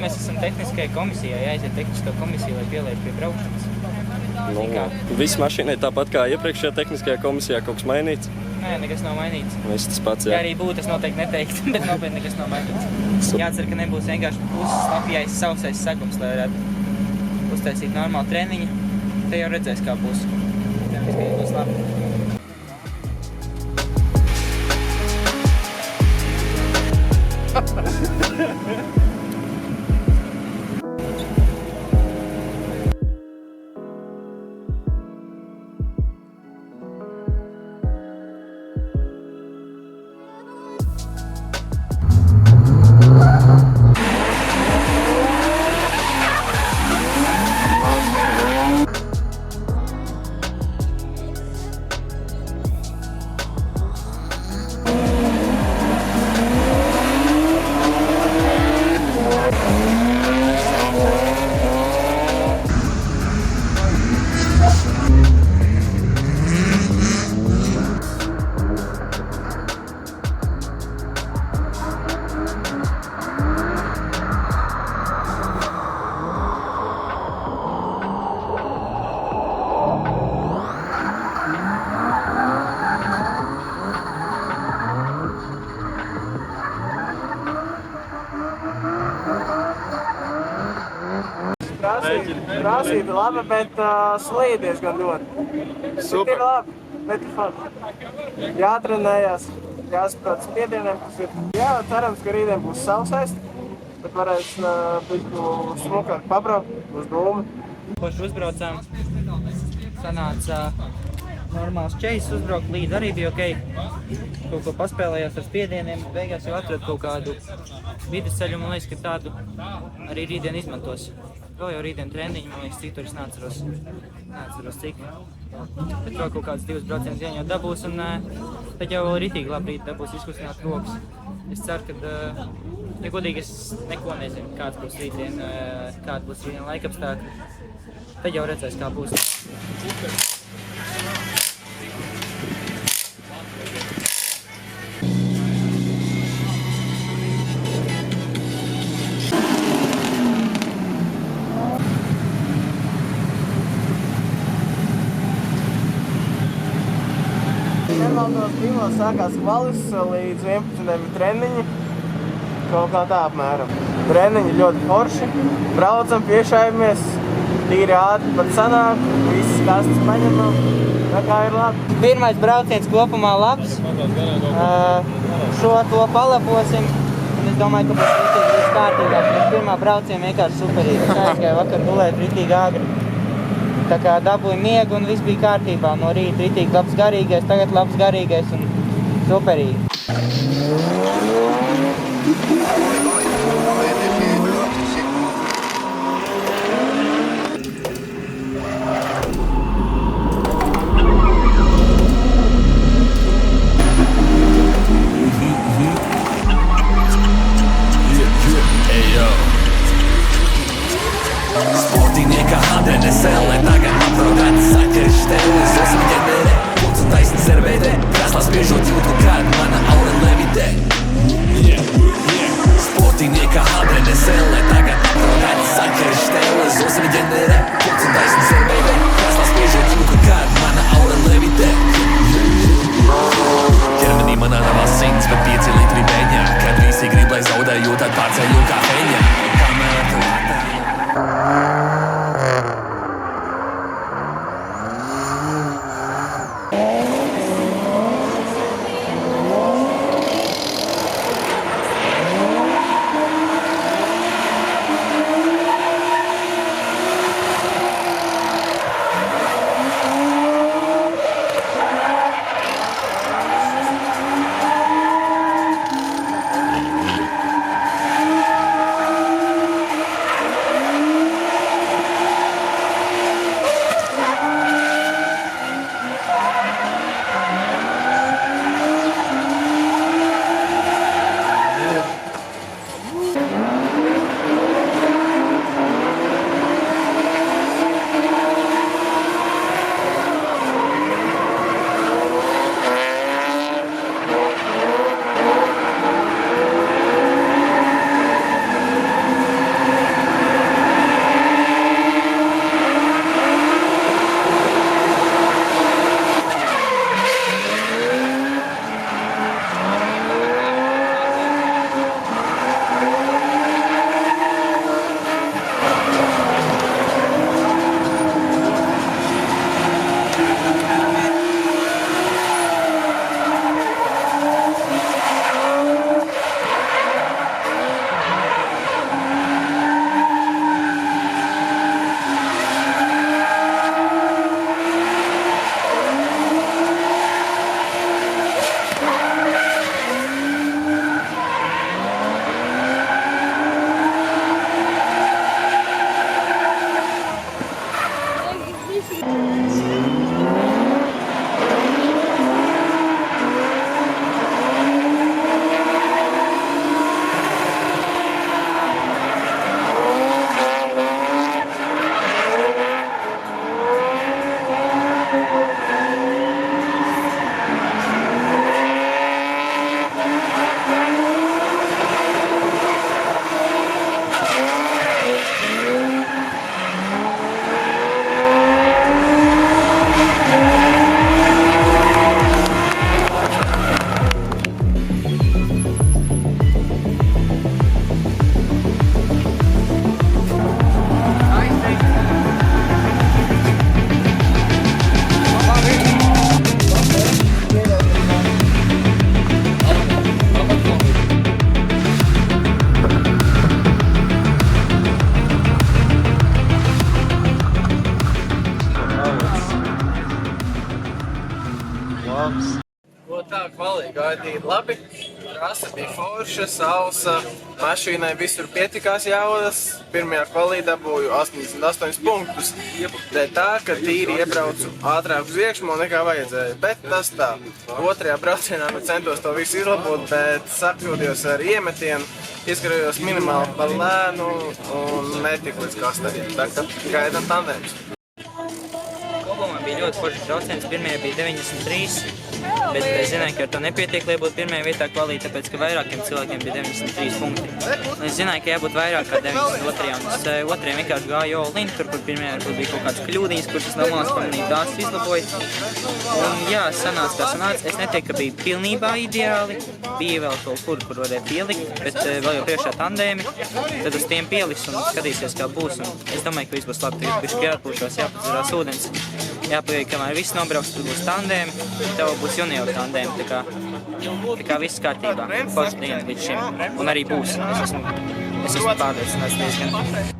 mēs esam tehniskajai komisijai, jāaiziet tehnisko komisiju, lai pielaiž pie braukšanas. Viss mašīnai tāpat kā iepriekšējā tehniskajā komisijā, kaut kas mainīts? Nē, nekas nav mainīts. Viss tas pats, jā. Ja arī būtu, es noteikti neteiktu, bet nopietni nekas nav mainīts. Jācer, ka nebūs vienkārši puslapjais sausais segums, lai varētu uztaisīt normālu treniņu. Te jau redzēs, kā būs. Viss būs labi. Prasība laba, bet slīd diezgan ļoti. Super. Ir labi, bet ir forši. Jātrenējās, jāsaprot spiedieniem, kas ir. Jā, cerams, ka rītdien būs sausais, bet varēs bišķu smukāk pabraukt uz dūmi. Poši uzbraucām, sanāca normāls čejs uzbraukt, līdz arī bija ok. Kaut ko paspēlējās ar spiedieniem, beigās jau atrad kaut kādu vidusceļu, man liekas, ka tādu arī rītdien izmantos. Vēl jau rītdien treniņu, man liekas, cik tur es neatceros cik. Bet vēl kaut kāds 2 braucienus dienā jau dabūs un tad jau ritīgi labi rīt dabūs izkustināt rokas. Es ceru, ka, ja godīgi es neko nezinu, kāds būs rītdien laikapstākļi. Tad jau redzēs, kā būs. Nemaldos 2 sākās kvalis, līdz 11 treniņi, kaut kā tā apmēram. Treniņi ļoti forši, braucam, piešājamies, tīri ātri pat sanāk, visas kastes paņemam, tā kā ir labi. Pirmais brauciens kopumā labs, šo to palaposim, un es domāju, ka būs ritīgi kārtīgāk. Mēs pirmā brauciena vienkārši superīgi, es aizgāju vakar gulēt ritīgi agri. Tā kā dabūju miegu un viss bija kārtībā. No rīta ritīgi labs garīgais, tagad labs garīgais un superīgi. Sportinieka HDNSL, tagad apdraudētas saķeres teles, esmu ģenerē, pults un taisni serveidē, krāslā spiežot jūtu, kad mana aura levitē. Sportinieka HDNSL, tagad apdraudētas saķeres teles, esmu ģenerē, pults un taisni serveidē, krāslā spiežot jūtu, kad mana aura levitē. Ķermenī manā nav asins, bet 5 litri beņā, kad visi grib, lai zaudēju, tad pārceļu kā feņā. Kamēr tu tīri labi. Trasa bija forša, sausa, mašīnai visur pietikās jaudas. Pirmajā kvalī dabūju 88 punktus. Dēļ tā, ka tīri iebraucu ātrāk uz iekšumu nekā vajadzēja. Bet tas tā. Otrajā braucienā centos to visu izlabot, bet sakļūdījos ar iemetienu. Ieskarējos minimāli par lēnu un netiku līdz kastei. Tā kā gaidām tandēmus. Kopumā bija ļoti foršs brauciens. Pirmajā bija 93, bet es zināju, ka ar to nepietiek, lai būtu pirmajā vietā kvalī, tāpēc, ka vairākiem cilvēkiem bija 93 punkti. Es zināju, ka jābūt vairāk kā 92. Un es otrajā vienkārši gāju all-in, tur, kur pirmajā bija kaut kādas kļūdiņas, kuras es no malas pamanīju, tās izlaboju. Un jā, sanāca kā sanāca. Es neteiktu, ka bija pilnībā ideāli. Bija vēl kaut kur varēja pielikt, bet vēl jau priekšā tandēmi. Tad uz tiem pieliks un skatīsies, kā būs. Un es domāju, ka viss būs labi. Tagad bišķi jāatpūšās, jāpadzerās ūdens. Jāpagaida, kamēr viss nobrauks, tad būs tandēmi. Tev būs junioru tandēmi. Tā kā viss kārtībā. Forša diena līdz šim. Un arī būs. Es esmu pārliecināts diezgan.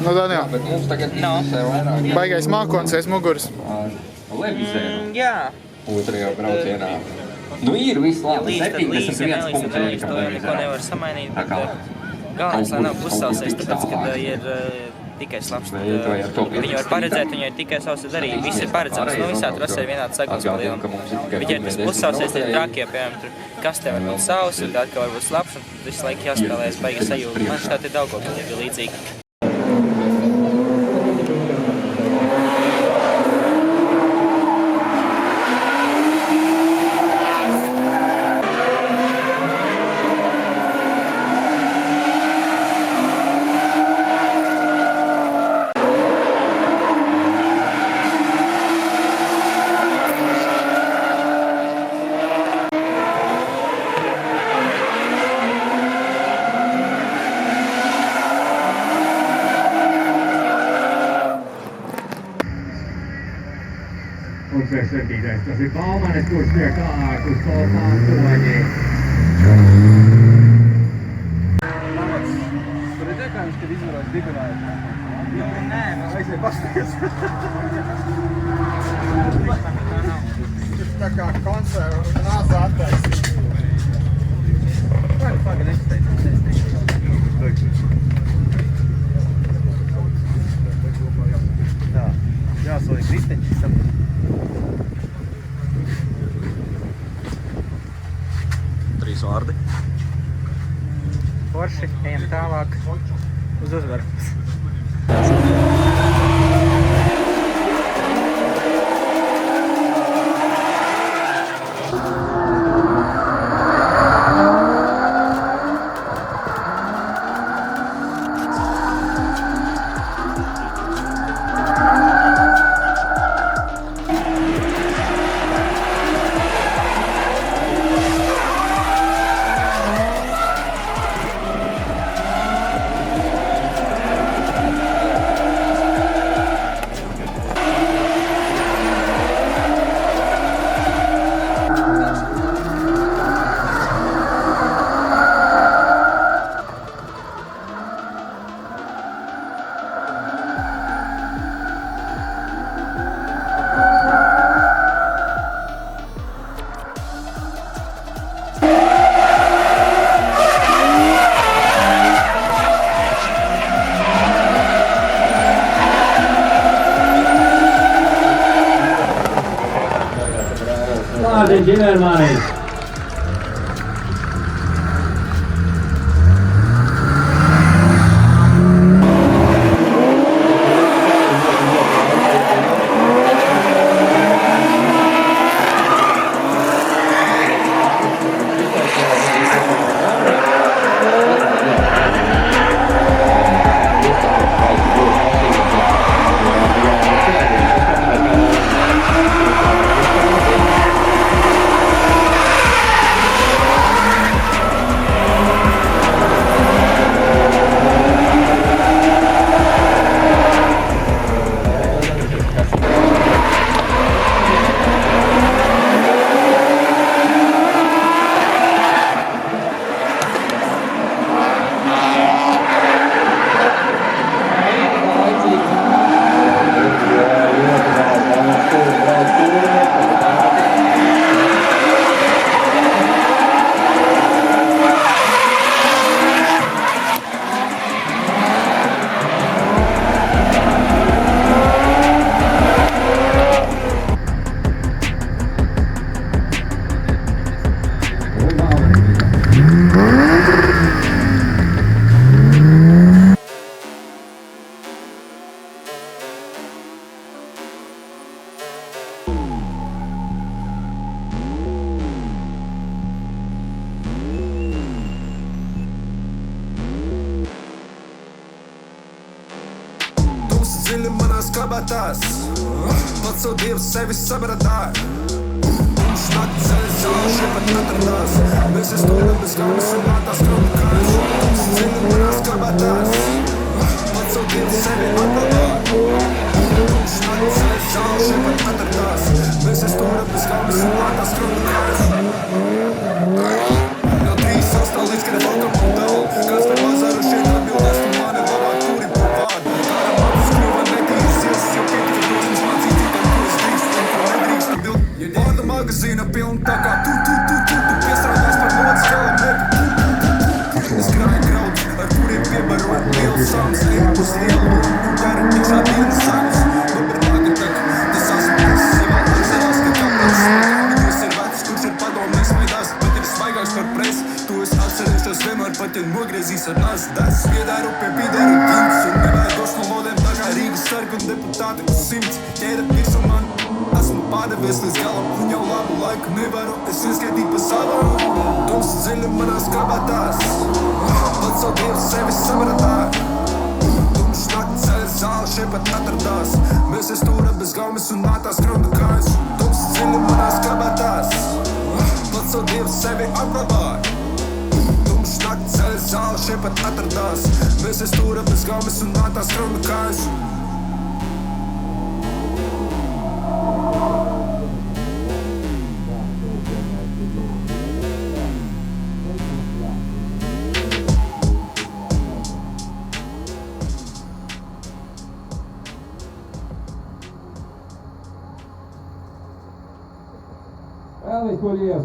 Nu, Daniel, Bet mums tagad vairāk baigais mākonis aiz muguras. levizēm Jā. otrajā braucienā. Nu ir viss labi, Līdz 71 punkts nelīdz, to jau neko nevar samainīt. Tā kā Galvenais, lai nav pussausies, kaut tāpēc, kur ka ir tikai slapš. Vai ar to Viņu var paredzēt, viņu ir tikai savs darīt. Viss ir paredzēts, nu visā trasē ir vienāds segums pa lielam. Bet ja tas pussausies, tad ir traki, ja, piemēram, tur kastē var būt savs, un tad atkal var būt slapš, un visu laiku jāspēlējas baigi sajūta. Man štāti ir Daugavpilī bija līdzīgi. Tas ir Baumanis, kurš tiek klāt uz to pārtoņi. Tur ir tiekājums, kad izvarās dibinājumu. Nē, aiziet pasties. Tā kā konserva nāza attaisīt. Pagaid, es tā, jāsaliek risteņi. forši. Ejam tālāk uz uzvaru. Labi, Ģimermanis. Dziļi manās kabatās, pats savu dievu sevi sabratāju. Viņš nakti ceļas zāļši pat atradās, mēs stūram bez kaunas un mātās kronikājas. Dziļi manās kabatās, pats savu dievu sevi atradāju. Viņš nakti ceļas zāļši pat atradās, mēs stūram bez kaunas un mātās kronikājas. No 3 līdz kad valkam un tavu, kas par bazaru šeit atbildēs, tu mani labāk turi pa vārdu. Vārda magazīna pilna tā kā tu piestrādās par modas ķelemeku. Es krāju grauds, ar kuriem piebaro liels sāns, uz lielu un dari iekšā dienas sāns. Dobrāka tak, tas asmetis sev atcerās, ka kāpēc viņus ir vecs, kurš ir padomnieks maidās, bet ir svaigāks par presi. Tu es atcerēšos vienmēr pat, ja nogriezīs ar nas des. Piedāru pie pīdāru ģints un nevajagos no lodēm tā kā Rīgas sargu un deputāti uz 100. Ķēra virsū man, esmu pārdevies līdz galam un jau labu laiku nevaru es ieskaitīt pa savam. Tums dziļi manās kabatās, pats savu dievu sevi sabratāju. Tums nakti ceļas zāle šeit pat atradās, mēs stūram bez gaumes un mātās kronikājas. Tums dziļi manās kabatās, pats savu dievu sevi apglabāju. Tums nakti ceļas zāle šeit pat atradās, mēs stūram bez gaumes un mātās kronikājas. Escolhido.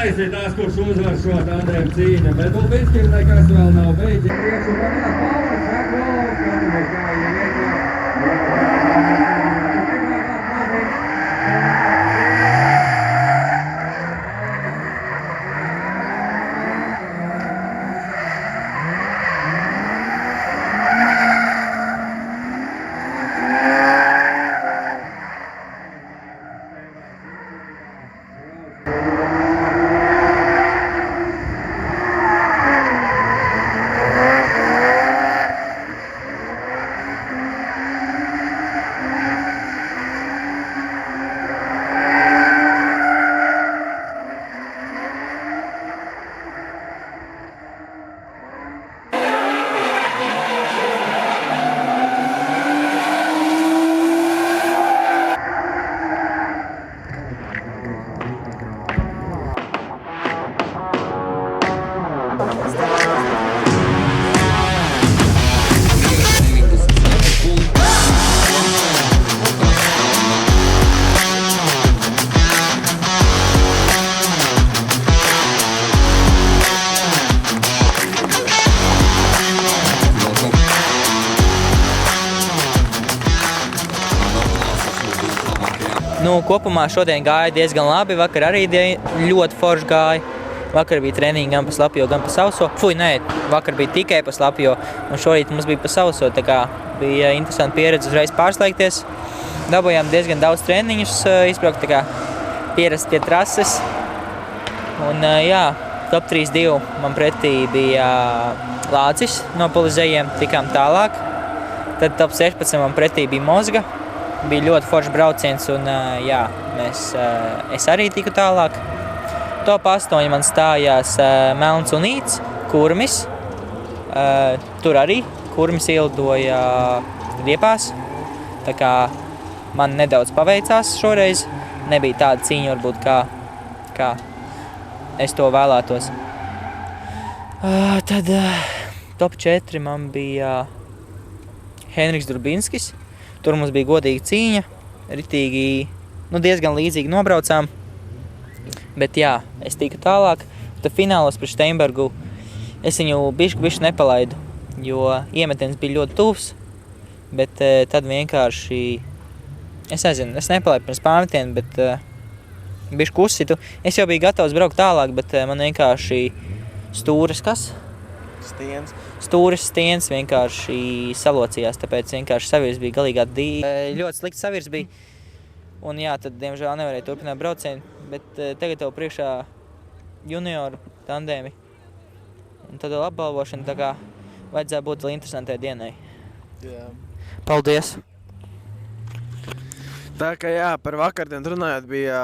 taisīt tās, kurš uzvar šo tandēm cīņu, bet Bulbinskim nekas vēl nav beidzies. Priekšu tagad Pauls, Reklo, skatāmies kā viņa Kopumā šodien gāja diezgan labi, vakar arī ļoti forši gāja. Vakar bija treniņi gan pa slapjo, gan pa sauso. Vakar bija tikai pa slapjo, un šorīt mums bija pa sauso, tā kā bija interesanti pieredze uzreiz pārslēgties. Dabūjām diezgan daudz treniņus, izbraukt tā kā pierast pie trases. Un top 3-2 man pretī bija Lācis no Polizejiem, tikām tālāk. Tad top 16 man pretī bija Mozga. Bija ļoti foršs brauciens un es arī tiku tālāk. Top 8 man stājās Melns un Īts, Kurmis. Tur arī Kurmis ielidoja riepās. Tā kā man nedaudz paveicās šoreiz. Nebija tāda cīņa varbūt kā es to vēlētos. Tad top 4 man bija Henriks Durbinskis. Tur mums bija godīga cīņa, ritīgi, diezgan līdzīgi nobraucām. Bet es tiku tālāk. Tad finālos pret Steinbergu es viņu bišķi nepalaidu, jo iemetiens bija ļoti tuvs. Bet tad vienkārši, es nepalaidu pirms pārmetienu, bet bišķi uzsitu. Es jau biju gatavs braukt tālāk, bet man vienkārši stūris, kas? Stiens vienkārši salocījās, tāpēc vienkārši savirs bija galīgā ļoti slikts savirs bija. Un tad, diemžēl, nevarēja turpināt braucienu, bet tagad tev priekšā junioru tandēmi. Un tad vēl apbalvošana, tā kā vajadzētu būt vēl interesantai dienai. Jā. Paldies! Tā kā par vakardien runājot bija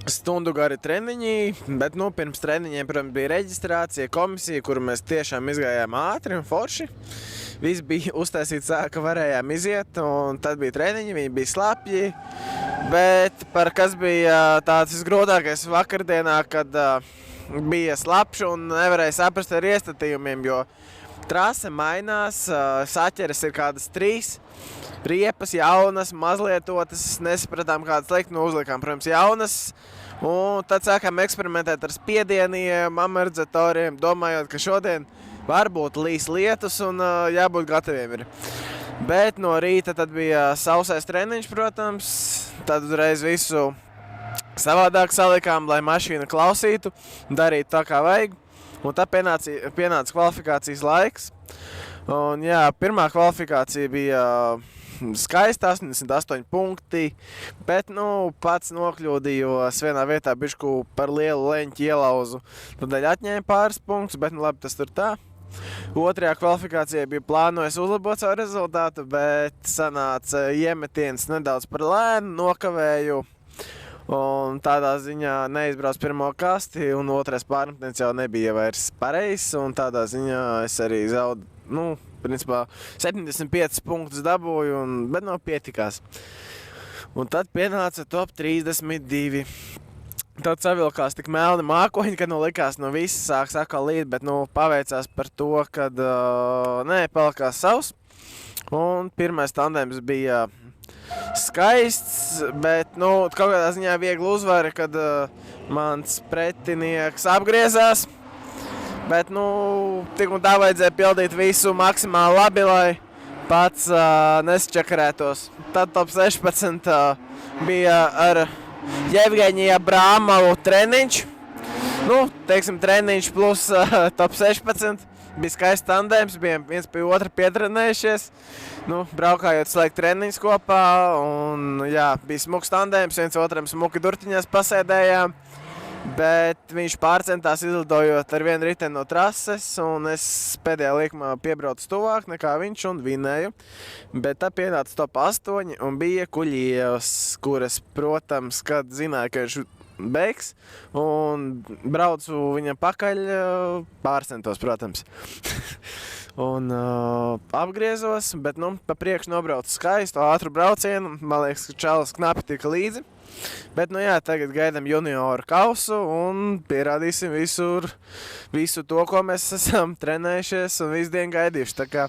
stundu gari treniņi, bet pirms treniņiem, protams, bija reģistrācija, komisija, kuru mēs tiešām izgājām ātri un forši. Viss bija uztaisīts tā, ka varējām iziet, un tad bija treniņi, viņi bija slapji. Bet par kas bija tāds visgrūtākais vakardienā, kad bija slapš un nevarēja saprast ar iestatījumiem, jo trase mainās, saķeres ir kādas 3. Riepas jaunas, mazlietotas, nesapratām kādas likt, uzlikām, protams, jaunas. Un tad sākām eksperimentēt ar spiedieniem, amortizatoriem, domājot, ka šodien varbūt līs lietus un jābūt gataviem ir. Bet no rīta tad bija sausais treniņš, protams, tad uzreiz visu savādāk salikām, lai mašīna klausītu, darītu tā kā vajag. Un tad pienāca kvalifikācijas laiks. Un pirmā kvalifikācija bija skaista, 88 punkti, bet pats nokļūdījos vienā vietā bišķu par lielu leņķi ielauzu. Tādēļ atņēma pāris punktus, bet labi, tas tur tā. Otrajā kvalifikācijā bija plānojis uzlabot savu rezultātu, bet sanāca iemetiens nedaudz par lēnu, nokavēju. Un tādā ziņā neizbrauc pirmo kasti, un otrais pārmetiens jau nebija vairs pareizs, un tādā ziņā es arī principā 75 punktus dabūju, bet pietikās. Un tad pienāca top 32. Tad savilkās tik melni mākoņi, ka likās, visi sāks atkal līt, bet paveicās par to, kad palikās savs. Un pirmais tandems bija skaists, bet, kaut kādā ziņā viegli uzvara, kad mans pretinieks apgriezās. Bet, tik un tā vajadzēja pildīt visu maksimāli labi, lai pats nesačakarētos. Tad top 16 bija ar Jevgeņiju Brāmovu treniņš. Treniņš plus top 16. Bija skaists tandems, bijām viens pie otra pietrenējušies. Braukājot slēgt treniņus kopā. Un, bija smuks tandems, viens otram smuki durtiņās pasēdējām. Bet viņš pārcentās izlidojot ar vienu riteni no trases, un es pēdējā likumā piebraucu tuvāk nekā viņš un vinēju. Bet tā pienāca top 8 un bija Kuļievs, kuras, protams, kad zināja, ka viņš beigs, un braucu viņam pakaļ, pārcentos, protams. Un apgriezos, bet, pa priekšu nobraucu skaistu, ātru braucienu. Man liekas, ka čalis knapi tika līdzi. Bet, tagad gaidām junioru kausu un pierādīsim visu to, ko mēs esam trenējušies un visu dienu gaidījuši. Tā kā